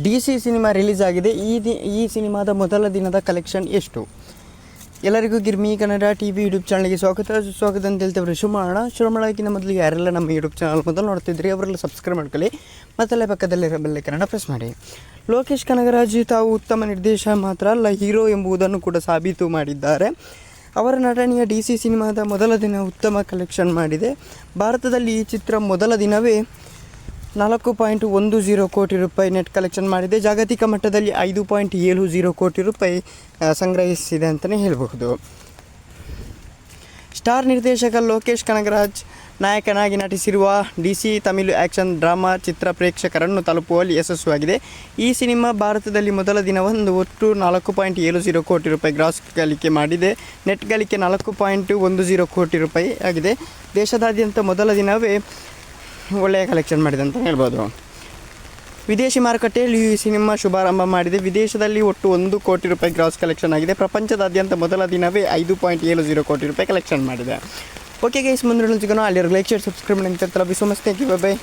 DC cinema release ಆಗಿದೆ. ಈ ಸಿನಿಮಾದ ಮೊದಲ ದಿನದ ಕಲೆಕ್ಷನ್ ಎಷ್ಟು? ಎಲ್ಲರಿಗೂ ಗಿರ್ಮಿ ಕನ್ನಡ TV ಯೂಟ್ಯೂಬ್ ಚಾನಲ್ಗೆ ಸ್ವಾಗತ ಅಂತ ಹೇಳ್ತೇವೆ. ಶುರು ಮಾಡೋಕ್ಕಿಂತ ಮೊದಲು ಯಾರೆಲ್ಲ ನಮ್ಮ ಯೂಟ್ಯೂಬ್ ಚಾನಲ್ ಮೊದಲು ನೋಡ್ತಿದ್ರಿ ಅವರೆಲ್ಲ ಸಬ್ಸ್ಕ್ರೈಬ್ ಮಾಡ್ಕೊಳ್ಳಿ, ಮತ್ತಲ್ಲೇ ಪಕ್ಕದಲ್ಲಿರೋ ಬೆಲ್ ಐಕಾನ್ ಪ್ರೆಸ್ ಮಾಡಿ. ಲೋಕೇಶ್ ಕನಗರಾಜ್ ತಾವು ಉತ್ತಮ ನಿರ್ದೇಶಕ ಮಾತ್ರ ಅಲ್ಲ, ಹೀರೋ ಎಂಬುದನ್ನು ಕೂಡ ಸಾಬೀತು ಮಾಡಿದ್ದಾರೆ. ಅವರ ನಟನೆಯ DC ಸಿನಿಮಾದ ಮೊದಲ ದಿನ ಉತ್ತಮ ಕಲೆಕ್ಷನ್ ಮಾಡಿದೆ. ಭಾರತದಲ್ಲಿ ಈ ಚಿತ್ರ ಮೊದಲ ದಿನವೇ 4.10 ಕೋಟಿ ರೂಪಾಯಿ ನೆಟ್ ಕಲೆಕ್ಷನ್ ಮಾಡಿದೆ. ಜಾಗತಿಕ ಮಟ್ಟದಲ್ಲಿ 5.70 ಕೋಟಿ ರೂಪಾಯಿ ಸಂಗ್ರಹಿಸಿದೆ ಅಂತಲೇ ಹೇಳಬಹುದು. ಸ್ಟಾರ್ ನಿರ್ದೇಶಕ ಲೋಕೇಶ್ ಕನಗರಾಜ್ ನಾಯಕನಾಗಿ ನಟಿಸಿರುವ DC ತಮಿಳು ಆ್ಯಕ್ಷನ್ ಡ್ರಾಮಾ ಚಿತ್ರ ಪ್ರೇಕ್ಷಕರನ್ನು ತಲುಪುವಲ್ಲಿ ಯಶಸ್ವಿಯಾಗಿದೆ. ಈ ಸಿನಿಮಾ ಭಾರತದಲ್ಲಿ ಮೊದಲ ದಿನವೊಂದು ಒಟ್ಟು 4.70 ಕೋಟಿ ರೂಪಾಯಿ ಗ್ರಾಸ್ ಗಳಿಕೆ ಮಾಡಿದೆ. ನೆಟ್ ಗಳಿಕೆ 4.10 ಕೋಟಿ ರೂಪಾಯಿ ಆಗಿದೆ. ದೇಶದಾದ್ಯಂತ ಮೊದಲ ದಿನವೇ ಒಳ್ಳೆಯ ಕಲೆಕ್ಷನ್ ಮಾಡಿದೆ ಅಂತ ಹೇಳ್ಬೋದು. ವಿದೇಶಿ ಮಾರುಕಟ್ಟೆಯಲ್ಲಿ ಈ ಸಿನಿಮಾ ಶುಭಾರಂಭ ಮಾಡಿದೆ. ವಿದೇಶದಲ್ಲಿ ಒಟ್ಟು 1 ಕೋಟಿ ರೂಪಾಯಿ ಗ್ರಾಸ್ ಕಲೆಕ್ಷನ್ ಆಗಿದೆ. ಪ್ರಪಂಚದಾದ್ಯಂತ ಮೊದಲ ದಿನವೇ 5.70 ಕೋಟಿ ರೂಪಾಯಿ ಕಲೆಕ್ಷನ್ ಮಾಡಿದೆ. ಓಕೆ ಗೈಸ್, ಮುಂದೆ ಸಿಗೋಣ. ಅಲ್ಲಿರೋ ಲೈಕ್ ಶೇರ್ ಸಬ್ಸ್ಕ್ರೈಬ್ ಮಾಡಿ ಅಂತ. ಬೈ.